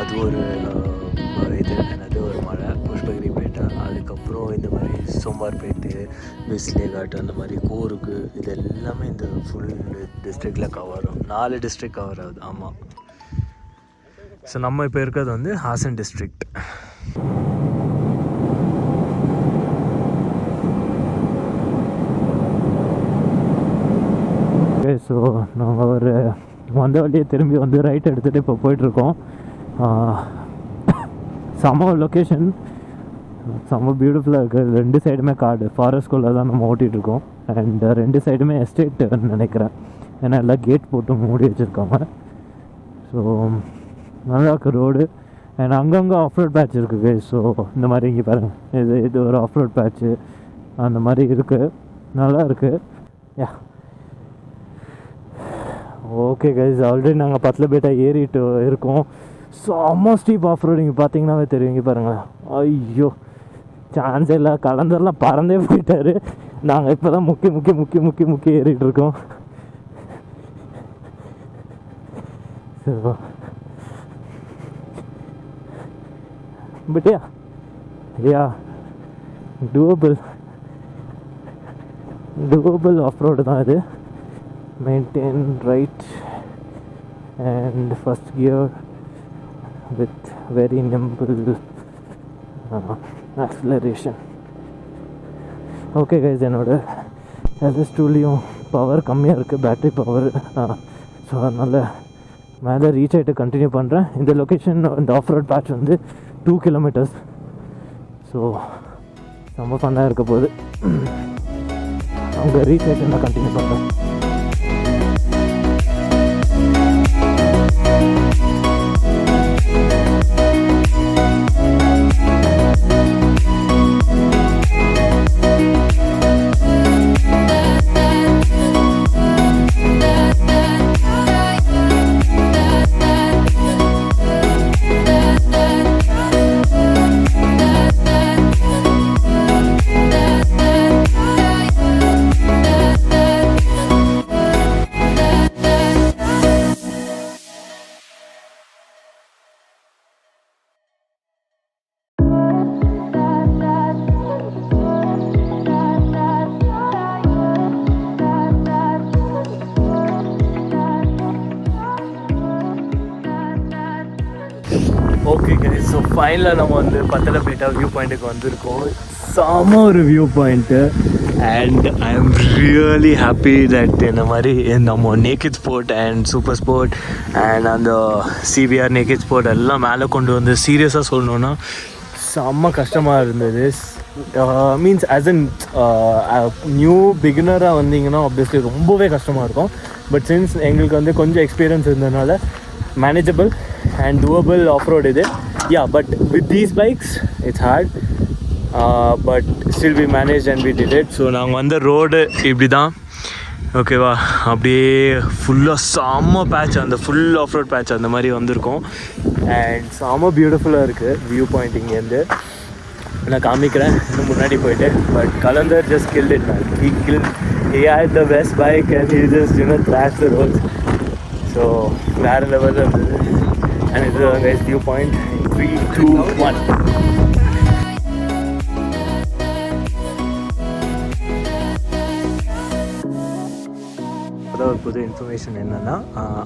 அது ஒரு இது என்னது ஒரு மலை புஷ்பகிரிப்பேட்டை, அதுக்கப்புறம் இந்த மாதிரி சோம்பார்பேட்டு, பிஸ்லே காட், அந்த மாதிரி கூருக்கு, இது எல்லாமே இந்த ஃபுல் டிஸ்ட்ரிக்டில் கவர் ஆகும். 4 டிஸ்ட்ரிக்ட் கவர் ஆகுது. ஆமாம். ஸோ நம்ம இப்போ இருக்கிறது வந்து ஹாசன் டிஸ்ட்ரிக்ட். ஓகே, ஸோ நாங்கள் ஒரு வந்த வழியே திரும்பி வந்து ரைட் எடுத்துகிட்டு இப்போ போயிட்டுருக்கோம். செம்ம லொக்கேஷன், செம்ம பியூட்டிஃபுல்லாக இருக்குது. 2 சைடுமே காடு, ஃபாரஸ்ட்குள்ளே தான் நம்ம ஓட்டிகிட்ருக்கோம். அண்ட் 2 சைடுமே எஸ்டேட்டுன்னு நினைக்கிறேன், ஏன்னா எல்லாம் கேட் போட்டு மூடி வச்சுருக்காங்க. ஸோ நல்லா இருக்குது ரோடு. அண்ட் அங்கங்கே ஆஃப்ரோட் பேட்ச் இருக்குது. ஸோ இந்த மாதிரி இங்கே பாருங்கள், இது ஒரு ஆஃப்ரோட் பேட்ச்சு அந்த மாதிரி இருக்குது, நல்லா இருக்குது. யா ஓகே கைஸ், ஆல்ரெடி நாங்கள் பத்தலப்பேட்டை ஏறிட்டு இருக்கோம். செம்ம ஸ்டீப் ஆஃப் ரோடிங் பார்த்தீங்கன்னாவே தெரியும். இங்கே பாருங்களேன், ஐயோ சான்ஸே இல்லை, கலந்தரெலாம் பறந்தே போயிட்டார். நாங்கள் இப்போ தான் முக்கி முக்கி முக்கி முக்கி முக்கி ஏறிட்டுருக்கோம். So but yeah doable off road தான் இது. Maintain right and first gear with very nimble acceleration. Okay guys, என்னோட LS2லேயும் பவர் கம்மியாக இருக்குது, பேட்ரி பவர். ஸோ அதனால் மேலே ரீச் ஆகிட்டு கண்டினியூ பண்ணுறேன். இந்த லொக்கேஷன், இந்த ஆஃப் ரோட் பேட்ச் வந்து 2 கிலோமீட்டர்ஸ். ஸோ ரொம்ப ஃபன்னாக இருக்க போகுது. அங்கே ரீச் ஆகிட்டு நான் கண்டினியூ பண்ணுறேன். ஓகே கைஸ், ஸோ ஃபைனலாக நம்ம வந்து பத்தலப்பேட்டா வியூ பாயிண்ட்டுக்கு வந்திருக்கோம். செம ஒரு view point. And I am really happy that இந்த மாதிரி நம்ம naked sport and super sport and அந்த சிபிஆர் நேக்கட் ஸ்போர்ட் எல்லாம் மேலே கொண்டு வந்து, சீரியஸாக சொல்லணுன்னா செம்ம கஷ்டமாக இருந்தது. மீன்ஸ் ஆஸ் அன் நியூ பிகினராக வந்தீங்கன்னா ஆப்வியஸ்லி ரொம்பவே கஷ்டமாக இருக்கும். பட் சின்ஸ் எங்களுக்கு வந்து கொஞ்சம் எக்ஸ்பீரியன்ஸ் இருந்ததுனால manageable and doable off-road இது. Yeah, but with these bikes it's hard, but still we managed and we did it. So நாங்கள் வந்த ரோடு இப்படி தான், ஓகேவா? அப்படியே ஃபுல்லாக செம்ம பேட்ச், அந்த ஃபுல் ஆஃப்-ரோட் பேட்ச் அந்த மாதிரி வந்திருக்கோம். அண்ட் செம்ம பியூட்டிஃபுல்லாக இருக்குது வியூ பாயிண்ட். இங்கேருந்து நான் காமிக்கிறேன் இன்னும் முன்னாடி போயிட்டு. But Kalandar just killed it, man. He had the best bike and he just thrashed the roads. So வேறு லெவலில் இருந்தது. அண்ட் இது கைஸ் வியூ பாயிண்ட். 3, 2, 1. அதாவது ஒரு புது இன்ஃபர்மேஷன் என்னென்னா,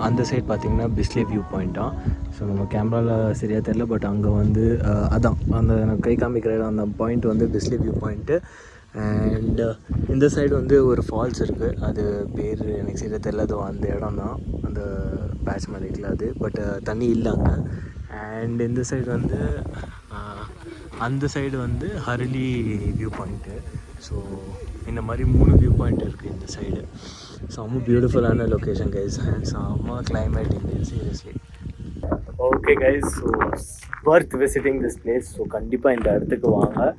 அந்த சைட் பார்த்திங்கன்னா பிஸ்லே வியூ பாயிண்ட்டாக. ஸோ நம்ம கேமராவில் சரியாக தெரியல, பட் அங்கே வந்து அதான் அந்த கை காமிக்கிற இடம், அந்த பாயிண்ட் வந்து பிஸ்லே வியூ பாயிண்ட்டு. அண்ட் இந்த சைடு வந்து ஒரு ஃபால்ஸ் இருக்குது, அது பேர் எனக்கு சரியாக தெரியல. அந்த இடம் தான் அந்த பேட்ச் மலைக்கில் அது, பட் தண்ணி இல்லை அங்கே. அண்ட் இந்த சைடு வந்து அந்த சைடு வந்து ஹர்லி வியூ பாயிண்ட்டு. ஸோ இந்த மாதிரி 3 வியூ பாயிண்ட் இருக்குது இந்த சைடு. செம்ம பியூட்டிஃபுல்லான லொக்கேஷன் கைஸ், அண்ட் செம்ம கிளைமேட் இங்கே seriously. Okay guys, so worth visiting this place. So கண்டிப்பாக இந்த இடத்துக்கு வாங்க.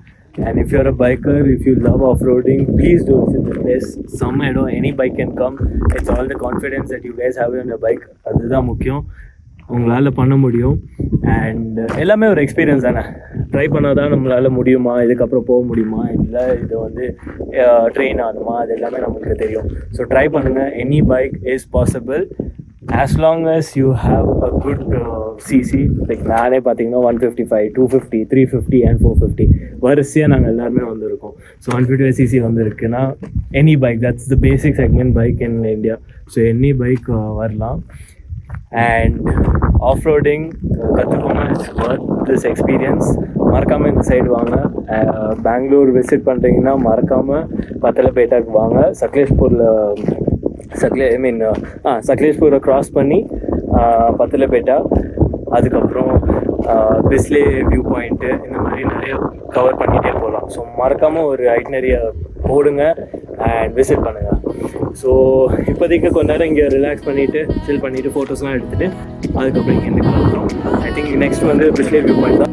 And if you're a biker, if you love off-roading, please do visit this place. Some any bike can come. It's all the confidence that you guys have on your bike. அதுதான் முக்கியம், உங்களால் பண்ண முடியும். And எல்லாமே ஒரு experience தானே. Try பண்ணால் தான் நம்மளால் முடியுமா, இதுக்கப்புறம் போக முடியுமா, இல்லை இது வந்து ட்ரெயின் ஆகணுமா, அது எல்லாமே நம்மளுக்கு தெரியும். ஸோ ட்ரை பண்ணுங்கள். Any bike is possible. As long as you have a good CC, like நானே பார்த்தீங்கன்னா 155, 250, 350 அண்ட் 450 வரிசையாக நாங்கள் எல்லாருமே வந்திருக்கோம். ஸோ 155 சிசி வந்துருக்குன்னா any bike, that's the basic segment bike in India. So any bike வரலாம். அண்ட் ஆஃப் ரோடிங் கற்றுக்கோங்க, it's worth this experience. மறக்காமல் இந்த சைடு வாங்க. பெங்களூர் விசிட் பண்ணுறீங்கன்னா மறக்காமல் பத்தலப்பேட்டாக்கு வாங்க. சக்லேஷ்பூரை க்ராஸ் பண்ணி பத்தலப்பேட்டா, அதுக்கப்புறம் பிஸ்லே வியூ பாயிண்ட்டு, இந்த மாதிரி நிறைய கவர் பண்ணிகிட்டே போகலாம். ஸோ மறக்காமல் ஒரு ஐட்னரியை போடுங்க அண்ட் விசிட் பண்ணுங்கள். ஸோ இப்போதைக்கு கொஞ்ச நேரம் இங்கே ரிலாக்ஸ் பண்ணிவிட்டு சில் பண்ணிவிட்டு ஃபோட்டோஸ்லாம் எடுத்துகிட்டு அதுக்கப்புறம் இங்கேருந்து கிளம்புறோம். ஐ திங்க் நெக்ஸ்ட் வந்து பிஸ்லே வியூ பாயிண்ட் தான்.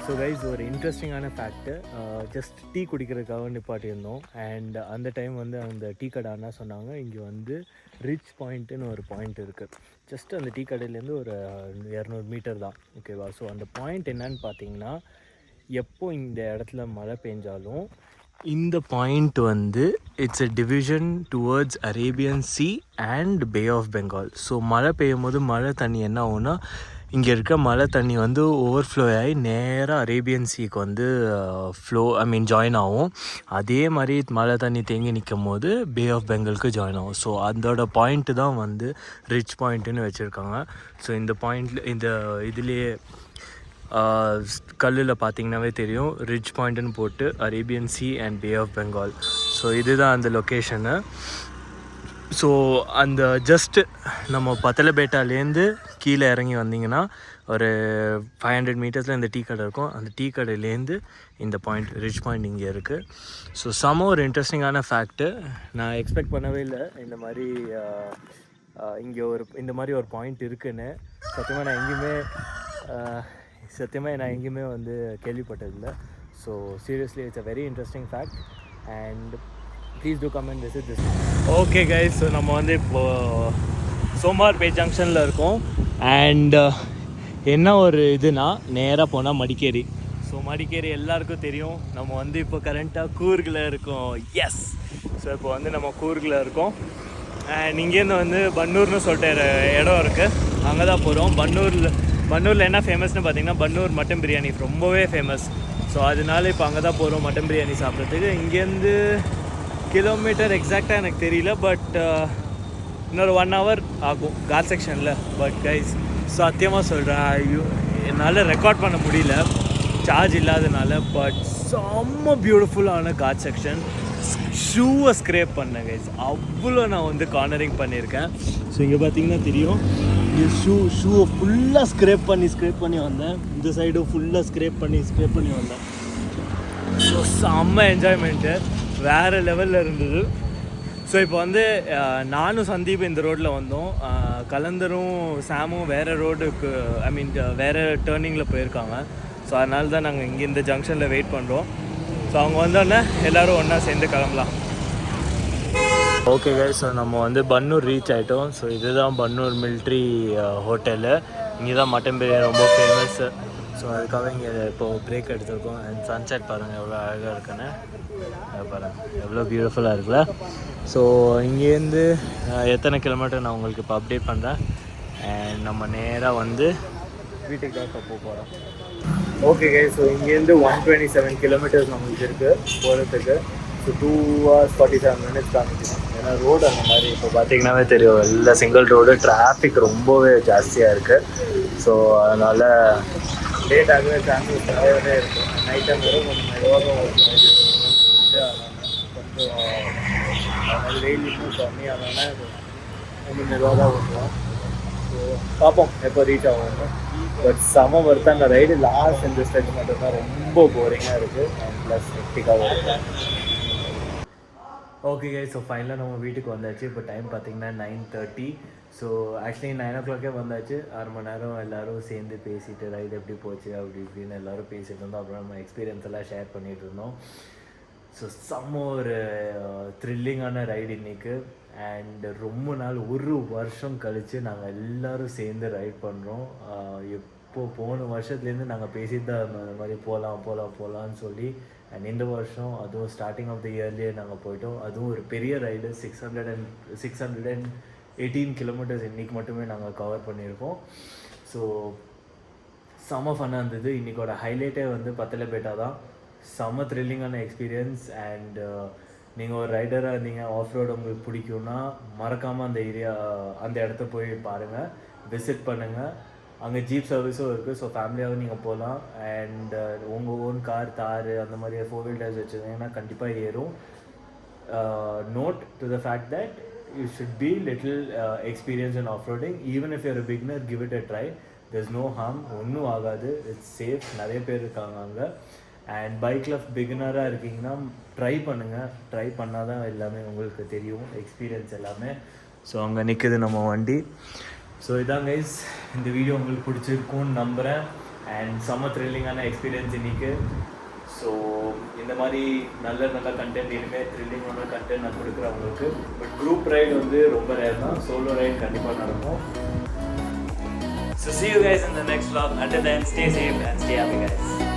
ஸோ கைஸ், ஒரு இன்ட்ரெஸ்டிங்கான ஃபேக்ட்டு, ஜஸ்ட் டீ குடிக்கிறதுக்காக நிப்பாட்டியிருந்தோம். அண்ட் அந்த டைம் வந்து அந்த டீ கடை அண்ணா சொன்னாங்க, இங்கே வந்து ரிச் பாயிண்ட்டுன்னு ஒரு பாயிண்ட் இருக்குது. ஜஸ்ட் அந்த டீ கடையிலேருந்து ஒரு 200 மீட்டர் தான், ஓகேவா? ஸோ அந்த பாயிண்ட் என்னன்னு பார்த்தீங்கன்னா, எப்போ இந்த இடத்துல மழை பெஞ்சாலும் இந்த பாயிண்ட் வந்து it's a division towards Arabian sea and bay of Bengal. So மழை பெய்யும் போது மழை தண்ணி என்ன ஆகும்னா, இங்கே இருக்க மழை தண்ணி வந்து ஓவர்ஃப்ளோ ஆகி நேராக அரேபியன் சீக்கு வந்து ஜாயின் ஆகும். அதே மாதிரி மழை தண்ணி தேங்கி நிற்கும் போது பே ஆஃப் பெங்காலுக்கு ஜாயின் ஆகும். ஸோ அதோட பாயிண்ட்டு தான் வந்து ரிச் பாயிண்ட்டுன்னு வச்சுருக்காங்க. ஸோ இந்த பாயிண்டில் இந்த இதுலேயே கல்லில் பார்த்தீங்கன்னாவே தெரியும், ரிச் பாயிண்ட்டுன்னு போட்டு Arabian sea and bay of Bengal. So இதுதான் அந்த லொக்கேஷனு. ஸோ அந்த ஜஸ்ட்டு நம்ம பத்தலப்பேட்டாலேருந்து கீழே இறங்கி வந்தீங்கன்னா ஒரு 500 மீட்டர்ஸில் இந்த டீ கடை இருக்கும். அந்த டீ கடையிலேருந்து இந்த பாயிண்ட், ரிச் பாயிண்ட் இங்கே இருக்குது. ஸோ ஒரு இன்ட்ரெஸ்டிங்கான ஃபேக்ட்டு, நான் எக்ஸ்பெக்ட் பண்ணவே இல்லை இந்த மாதிரி இங்கே இந்த மாதிரி ஒரு பாயிண்ட் இருக்குதுன்னு. சத்தியமாக நான் எங்கேயுமே வந்து கேள்விப்பட்டதில்லை. So seriously it's a very interesting fact and please do come and visit this. Okay guys, so நம்ம வந்து இப்போது சோமார்பேட் ஜங்ஷனில் இருக்கோம். அண்ட் என்ன ஒரு இதுனா, நேராக போனால் மடிக்கேரி. ஸோ மடிக்கேரி எல்லாருக்கும் தெரியும். நம்ம வந்து இப்போ கரண்ட்டாக கூர்கில் இருக்கோம். எஸ், ஸோ இப்போ வந்து நம்ம கூர்கில் இருக்கோம். அண்ட் இங்கேருந்து வந்து பன்னூர்னு சொல்லிட்டு இடம் இருக்குது, அங்கே தான் போகிறோம். பன்னூரில் என்ன ஃபேமஸ்னு பார்த்தீங்கன்னா, பன்னூர் மட்டன் பிரியாணி ரொம்பவே ஃபேமஸ். ஸோ அதனால இப்போ அங்கே தான் போகிறோம் மட்டன் பிரியாணி சாப்பிட்றதுக்கு. இங்கேருந்து கிலோமீட்டர் எக்ஸாக்டாக எனக்கு தெரியல, பட் இன்னொரு 1 hour ஆகும் காட் செக்ஷனில். பட் கைஸ், சத்தியமாக சொல்கிறேன், ஐயோ என்னால் ரெக்கார்ட் பண்ண முடியல சார்ஜ் இல்லாதனால. பட் செம்ம பியூட்டிஃபுல்லான காட் செக்ஷன். ஷூவை ஸ்க்ரேப் பண்ணேன் கைஸ், அவ்வளோ நான் வந்து கார்னரிங் பண்ணியிருக்கேன். ஸோ இங்கே பார்த்தீங்கன்னா தெரியும், இது ஷூவை ஃபுல்லாக ஸ்க்ரேப் பண்ணி வந்தேன். இந்த சைடும் ஃபுல்லாக ஸ்க்ரேப் பண்ணி வந்தேன். ஸோ செம்ம என்ஜாய்மெண்ட்டு, வேறு லெவலில் இருந்தது. ஸோ இப்போ வந்து நானும் சந்தீப் இந்த ரோட்டில் வந்தோம். கலந்தரும் சாமும் வேறு ரோடுக்கு வேறு டேர்னிங்கில் போயிருக்காங்க. ஸோ அதனால தான் நாங்கள் இங்கே இந்த ஜங்ஷனில் வெயிட் பண்ணுறோம். ஸோ அவங்க வந்தோடனே எல்லோரும் ஒன்றா சேர்ந்து கிளம்பலாம். ஓகே கைஸ், ஸோ நம்ம வந்து பன்னூர் ரீச் ஆகிட்டோம். ஸோ இதுதான் பன்னூர் மிலிட்ரி ஹோட்டலு. இங்கே தான் மட்டன் பிரியாணி ரொம்ப ஃபேமஸ்ஸு. ஸோ அதுக்காக இங்கே இப்போது பிரேக் எடுத்துருக்கோம். அண்ட் சன்செட் பாருங்கள் எவ்வளோ அழகாக இருக்குன்னு, பாருங்கள் எவ்வளோ பியூட்டிஃபுல்லாக இருக்குல்ல. ஸோ இங்கேருந்து எத்தனை கிலோமீட்டர் நான் உங்களுக்கு இப்போ அப்டேட் பண்ணுறேன். அண்ட் நம்ம நேராக வந்து வீட்டுக்கு தான் போக போகிறோம். ஓகே கைஸ், ஸோ இங்கேருந்து 127 கிலோமீட்டர்ஸ் நம்மளுக்கு இருக்குது போகிறதுக்கு. ஸோ 2 hours 47 minutes காமிக்கணும். ஏன்னா ரோடு அந்த மாதிரி இப்போ பார்த்தீங்கன்னாவே தெரியும், எல்லாம் சிங்கிள் ரோடு, டிராஃபிக் ரொம்பவே ஜாஸ்தியாக இருக்குது. ஸோ அதனால் லேட் ஆகவே சான்சஸ் நிறையவே இருக்கும். நைட் டைம் வரும் கொஞ்சம் மெதுவாக கொஞ்சம் வெயில் இன்னும் கம்மியானோன்னா கொஞ்சம் மெதுவாக தான் ஓட்டுவோம். ஸோ ஸோ பார்ப்போம் எப்போ ரீச் ஆகும். பட் செம ஒர்த்தான ரைடு. லாஸ்ட் இந்த ஸ்ட்ரெச் மட்டும்தான் ரொம்ப போரிங்காக இருக்குது அண்ட் ப்ளஸ் ஹெக்டிக்காகவும் இருக்குது. ஓகே கைஸ், ஸோ ஃபைனலாக நம்ம வீட்டுக்கு வந்தாச்சு. இப்போ டைம் பார்த்தீங்கன்னா 9:30. ஸோ ஆக்சுவலி 9 o'clock வந்தாச்சு. 6 மணி நேரம் எல்லோரும் சேர்ந்து பேசிட்டு ரைடு எப்படி போச்சு அப்படி இப்படின்னு எல்லோரும் பேசிகிட்டு இருந்தோம். அப்புறம் நம்ம எக்ஸ்பீரியன்ஸ் எல்லாம் ஷேர் பண்ணிகிட்டு இருந்தோம். ஸோ செம்ம ஒரு த்ரில்லிங்கான ரைடு இன்றைக்கு. அண்ட் ரொம்ப நாள், ஒரு வருஷம் கழித்து நாங்கள் எல்லோரும் சேர்ந்து ரைட் பண்ணுறோம். எப்போது போன வருஷத்துலேருந்து நாங்கள் பேசிட்டு தான் இருந்தோம், இந்த மாதிரி போகலான்னு சொல்லி. அண்ட் இந்த வருஷம் அதுவும் ஸ்டார்டிங் ஆஃப் த இயர்லேயே நாங்கள் போயிட்டோம். அதுவும் ஒரு பெரிய ரைடு, 618 கிலோமீட்டர்ஸ் இன்றைக்கி மட்டுமே நாங்கள் கவர் பண்ணியிருக்கோம். ஸோ செம்ம ஃபன்னாக இருந்தது. இன்றைக்கோட ஹைலைட்டே வந்து பத்தலைப்பேட்டா தான். செம்ம த்ரில்லிங்கான எக்ஸ்பீரியன்ஸ். அண்ட் நீங்கள் ஒரு ரைடராக இருந்தீங்க, ஆஃப் ரோடு உங்களுக்கு பிடிக்கும்னா மறக்காமல் அந்த இடத்த போய் பாருங்கள், விசிட் பண்ணுங்கள். அங்கே ஜீப் சர்வீஸும் இருக்குது. ஸோ ஃபேமிலியாகவும் நீங்கள் போகலாம். அண்ட் உங்கள் ஓன் கார், தார் அந்த மாதிரி 4 wheel drives வச்சுருந்தீங்கன்னா கண்டிப்பாக ஏறும். Note to the fact that you should be little experience in off roading. Even if you're beginner, give it a try. there's no harm, ஒன்றும் ஆகாது, இட்ஸ் சேஃப். நிறைய பேர் இருக்காங்க அங்கே. அண்ட் பைக்கில் பிகினராக இருக்கீங்கன்னா ட்ரை பண்ணுங்கள். ட்ரை பண்ணால் தான் எல்லாமே உங்களுக்கு தெரியும், எக்ஸ்பீரியன்ஸ் எல்லாமே. ஸோ அங்கே நிற்குது நம்ம வண்டி. ஸோ இதான் கைஸ், இந்த வீடியோ உங்களுக்கு பிடிச்சிருக்கும்னு நம்புகிறேன். அண்ட் செம்ம த்ரில்லிங்கான எக்ஸ்பீரியன்ஸ் இன்றைக்கி. ஸோ இந்த மாதிரி நல்ல கண்டென்ட், இனிமேல் த்ரில்லிங்கான கண்டென்ட் நான் கொடுக்குறேன் உங்களுக்கு. பட் குரூப் ரைடு வந்து ரொம்ப ரேர் தான். சோலோ ரைடு கண்டிப்பாக நடக்கும். So see you guys in the next vlog. Until then, stay safe and stay happy guys.